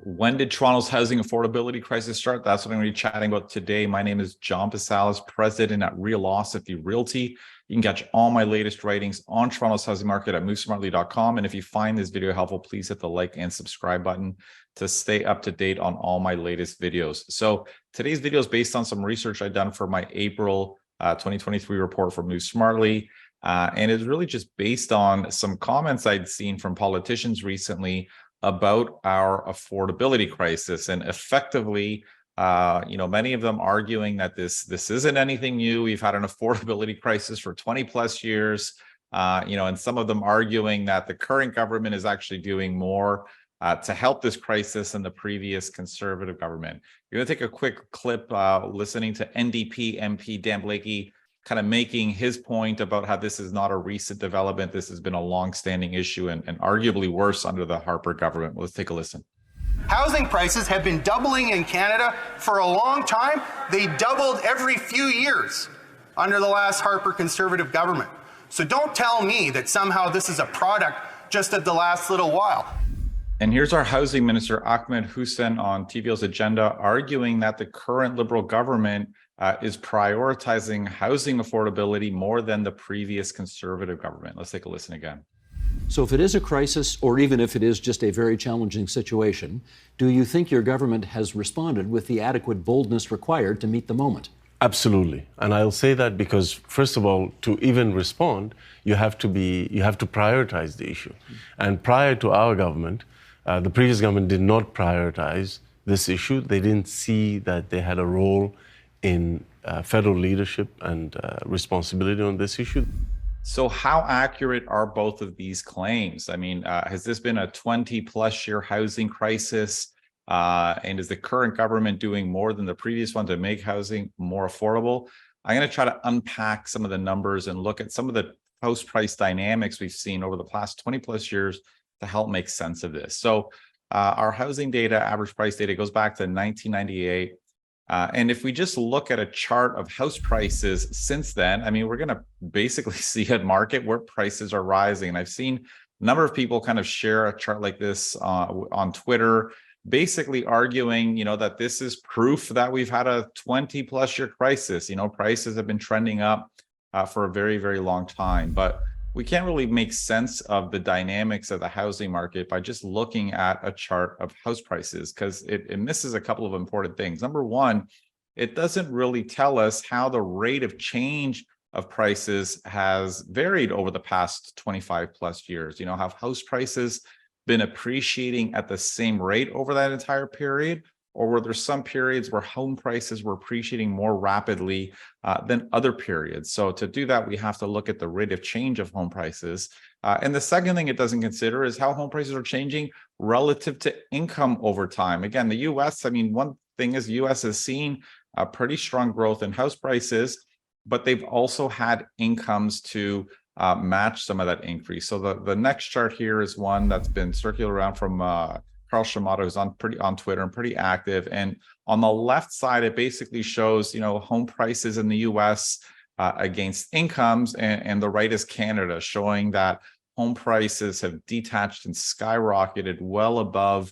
When did Toronto's housing affordability crisis start? That's what I'm going to be chatting about today. My name is John Pasalis, president at Realosophy Realty. You can catch all my latest writings on Toronto's housing market at movesmartly.com. And if you find this video helpful, please hit the like and subscribe button to stay up to date on all my latest videos. So today's video is based on some research I've done for my April 2023 report from Move Smartly. And it's really just based on some comments I'd seen from politicians recently about our affordability crisis, and effectively, many of them arguing that this isn't anything new. We've had an affordability crisis for 20 plus years, and some of them arguing that the current government is actually doing more to help this crisis than the previous Conservative government. You're going to take a quick clip listening to NDP MP Dan Blakey kind of making his point about how this is not a recent development. This has been a long-standing issue and arguably worse under the Harper government. Let's take a listen. Housing prices have been doubling in Canada for a long time. They doubled every few years under the last Harper Conservative government. So don't tell me that somehow this is a product just of the last little while. And here's our housing minister, Ahmed Hussein, on TVO's agenda, arguing that the current Liberal government is prioritizing housing affordability more than the previous Conservative government. Let's take a listen again. So if it is a crisis, or even if it is just a very challenging situation, do you think your government has responded with the adequate boldness required to meet the moment? Absolutely. And I'll say that because, first of all, to even respond, you have to prioritize the issue. And prior to our government, the previous government did not prioritize this issue. They didn't see that they had a role in federal leadership and responsibility on this issue. So how accurate are both of these claims? I mean, has this been a 20-plus year housing crisis? And is the current government doing more than the previous one to make housing more affordable? I'm going to try to unpack some of the numbers and look at some of the house price dynamics we've seen over the past 20-plus years to help make sense of this. So our housing data, average price data, goes back to 1998. And if we just look at a chart of house prices since then, I mean, we're going to basically see a market where prices are rising. And I've seen a number of people kind of share a chart like this on Twitter, basically arguing, that this is proof that we've had a 20-plus year crisis. Prices have been trending up for a very, very long time. But we can't really make sense of the dynamics of the housing market by just looking at a chart of house prices, because it misses a couple of important things. Number one, it doesn't really tell us how the rate of change of prices has varied over the past 25 plus years. Have house prices been appreciating at the same rate over that entire period? Or were there some periods where home prices were appreciating more rapidly than other periods? So to do that, we have to look at the rate of change of home prices. And the second thing it doesn't consider is how home prices are changing relative to income over time. Again, the U.S., one thing is the U.S. has seen a pretty strong growth in house prices, but they've also had incomes to match some of that increase. So the next chart here is one that's been circulated around from Carl Shamato, who's on Twitter and pretty active. And on the left side, it basically shows, home prices in the US against incomes, and the right is Canada, showing that home prices have detached and skyrocketed well above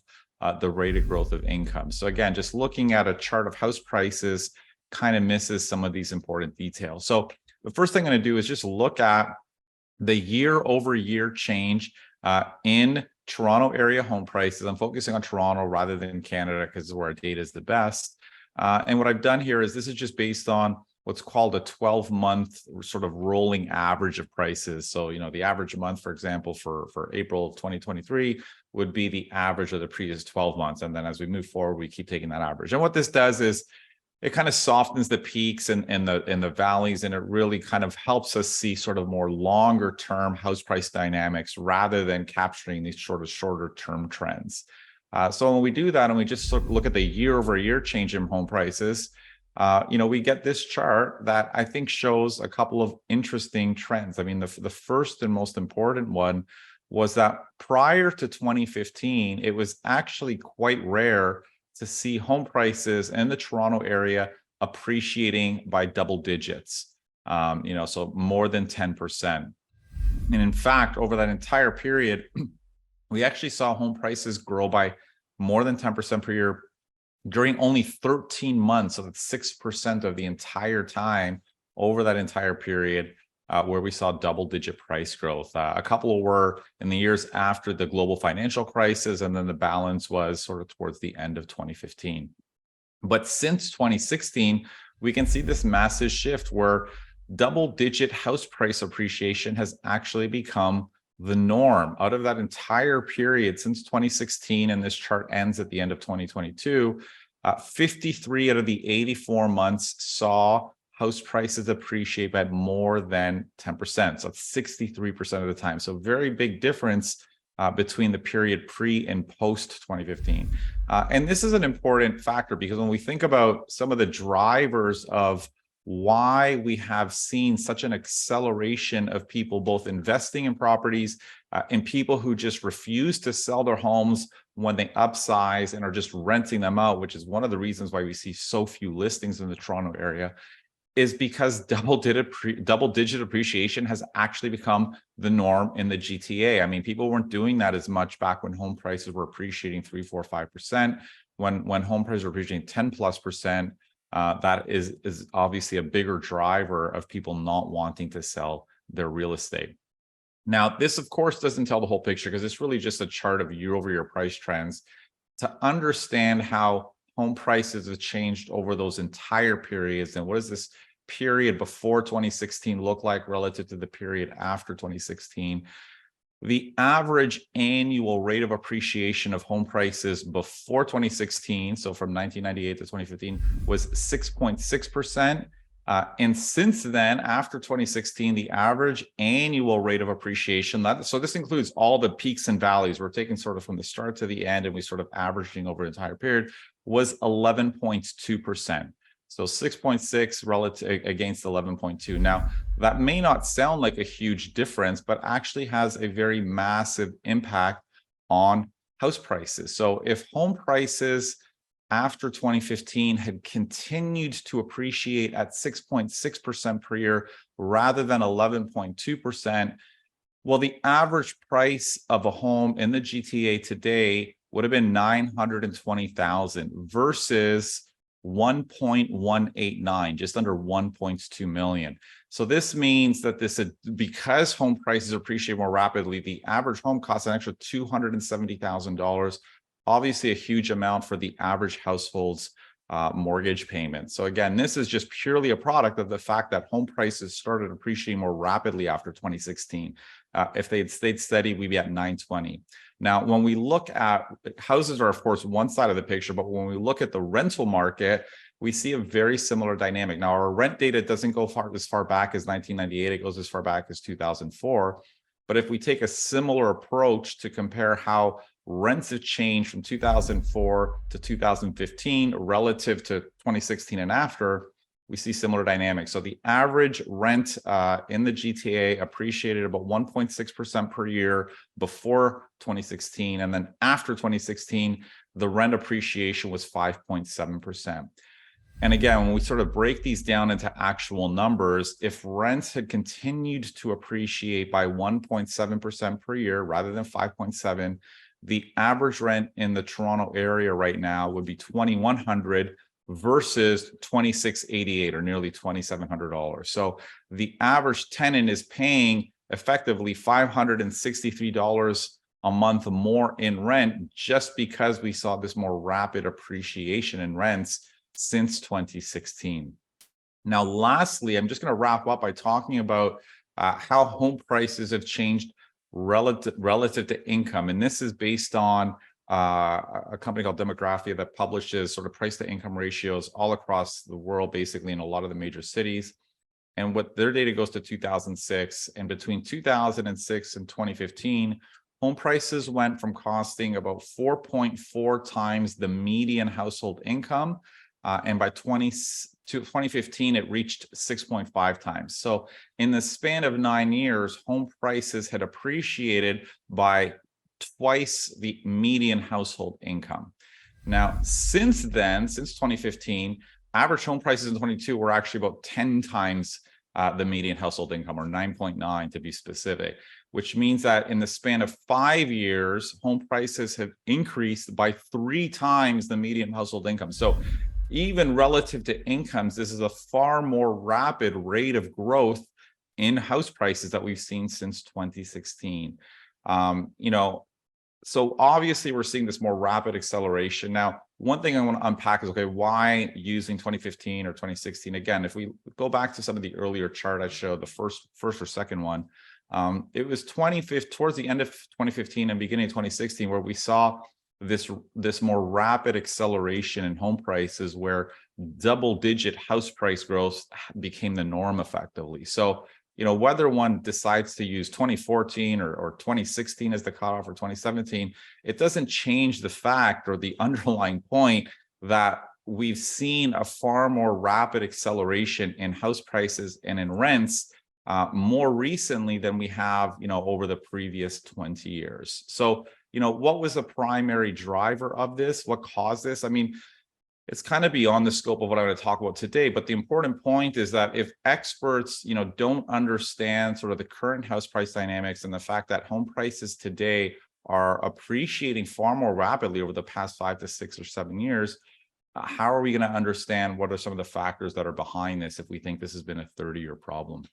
the rate of growth of income. So again, just looking at a chart of house prices kind of misses some of these important details. So the first thing I'm going to do is just look at the year-over-year change in Toronto area home prices. I'm focusing on Toronto rather than Canada because this is where our data is the best. And what I've done here is this is just based on what's called a 12-month sort of rolling average of prices. So, the average month, for example, for April of 2023 would be the average of the previous 12 months. And then as we move forward, we keep taking that average. And what this does is it kind of softens the peaks and the valleys, and it really kind of helps us see sort of more longer term house price dynamics rather than capturing these shorter term trends. So when we do that and we just look at the year over year change in home prices, we get this chart that I think shows a couple of interesting trends. The first and most important one was that prior to 2015, it was actually quite rare to see home prices in the Toronto area appreciating by double digits, so more than 10%. And in fact, over that entire period, we actually saw home prices grow by more than 10% per year during only 13 months. So that's 6% of the entire time over that entire period, where we saw double-digit price growth. A couple were in the years after the global financial crisis, and then the balance was sort of towards the end of 2015. But since 2016, we can see this massive shift where double-digit house price appreciation has actually become the norm. Out of that entire period since 2016, and this chart ends at the end of 2022, 53 out of the 84 months saw house prices appreciate by more than 10%. So it's 63% of the time. So very big difference between the period pre and post 2015. And this is an important factor because when we think about some of the drivers of why we have seen such an acceleration of people both investing in properties and people who just refuse to sell their homes when they upsize and are just renting them out, which is one of the reasons why we see so few listings in the Toronto area, is because double-digit appreciation has actually become the norm in the GTA. I mean, people weren't doing that as much back when home prices were appreciating 3, 4, 5%. When home prices were appreciating 10+%, that is obviously a bigger driver of people not wanting to sell their real estate. Now, this of course doesn't tell the whole picture because it's really just a chart of year-over-year price trends. To understand how home prices have changed over those entire periods, and what does this period before 2016 look like relative to the period after 2016? The average annual rate of appreciation of home prices before 2016, so from 1998 to 2015, was 6.6%. And since then, after 2016, the average annual rate of appreciation, so this includes all the peaks and valleys, we're taking sort of from the start to the end, and we sort of averaging over the entire period, was 11.2%. So 6.6 relative against 11.2. Now, that may not sound like a huge difference, but actually has a very massive impact on house prices. So if home prices after 2015 had continued to appreciate at 6.6% per year rather than 11.2%, well, the average price of a home in the GTA today would have been $920,000 versus 1.189, just under 1.2 million. So this means that because home prices appreciate more rapidly, the average home costs an extra $270,000, obviously a huge amount for the average household's mortgage payment. So again, this is just purely a product of the fact that home prices started appreciating more rapidly after 2016. If they had stayed steady, we'd be at 920. Now, when we look at houses are, of course, one side of the picture, but when we look at the rental market, we see a very similar dynamic. Now, our rent data doesn't go as far back as 1998. It goes as far back as 2004. But if we take a similar approach to compare how rents have changed from 2004 to 2015 relative to 2016 and after, we see similar dynamics. So the average rent in the GTA appreciated about 1.6% per year before 2016. And then after 2016, the rent appreciation was 5.7%. And again, when we sort of break these down into actual numbers, if rents had continued to appreciate by 1.7% per year rather than 5.7%, the average rent in the Toronto area right now would be $2,100 versus $2,688, or nearly $2,700. So the average tenant is paying effectively $563 a month more in rent just because we saw this more rapid appreciation in rents since 2016. Now, lastly, I'm just going to wrap up by talking about how home prices have changed relative to income. And this is based on a company called Demographia that publishes sort of price to income ratios all across the world, basically in a lot of the major cities. And what their data goes to 2006, and between 2006 and 2015, home prices went from costing about 4.4 times the median household income. And by 2015, it reached 6.5 times. So in the span of 9 years, home prices had appreciated by twice the median household income. Now, since then, since 2015, average home prices in 22 were actually about 10 times the median household income, or 9.9 to be specific. which means that in the span of 5 years, home prices have increased by 3 times the median household income. So even relative to incomes, this is a far more rapid rate of growth in house prices that we've seen since 2016. So obviously we're seeing this more rapid acceleration. Now, one thing I want to unpack is, okay, why using 2015 or 2016? Again, if we go back to some of the earlier chart I showed, the first or second one, it was towards the end of 2015 and beginning of 2016 where we saw this more rapid acceleration in home prices, where double-digit house price growth became the norm effectively. So, whether one decides to use 2014 or 2016 as the cutoff, or 2017, it doesn't change the fact or the underlying point that we've seen a far more rapid acceleration in house prices and in rents more recently than we have, over the previous 20 years. So, what was the primary driver of this? What caused this? I mean, it's kind of beyond the scope of what I'm going to talk about today, but the important point is that if experts, don't understand sort of the current house price dynamics and the fact that home prices today are appreciating far more rapidly over the past 5 to 6 or 7 years, how are we going to understand what are some of the factors that are behind this if we think this has been a 30-year problem?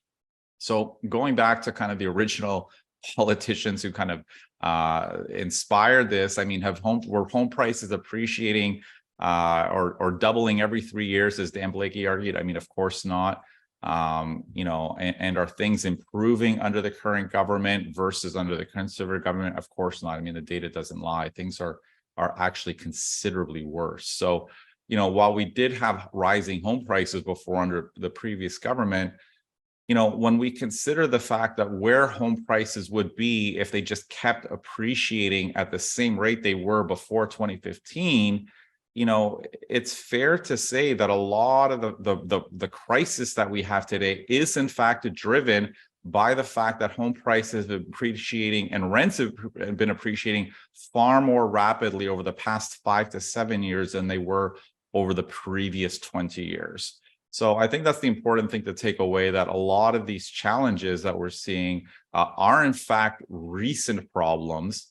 So going back to kind of the original politicians who kind of inspired this, I mean, were home prices appreciating or doubling every 3 years, as Dan Blakey argued? I mean, of course not. And are things improving under the current government versus under the conservative government? Of course not. I mean, the data doesn't lie. Things are actually considerably worse. So, while we did have rising home prices before under the previous government, when we consider the fact that where home prices would be if they just kept appreciating at the same rate they were before 2015, it's fair to say that a lot of the crisis that we have today is in fact driven by the fact that home prices have been appreciating and rents have been appreciating far more rapidly over the past 5 to 7 years than they were over the previous 20 years. So I think that's the important thing to take away, that a lot of these challenges that we're seeing are in fact recent problems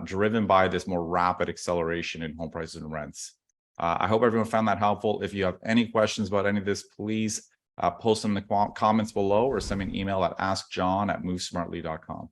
driven by this more rapid acceleration in home prices and rents. I hope everyone found that helpful. If you have any questions about any of this, please post them in the comments below or send me an email at askjohn@movesmartly.com.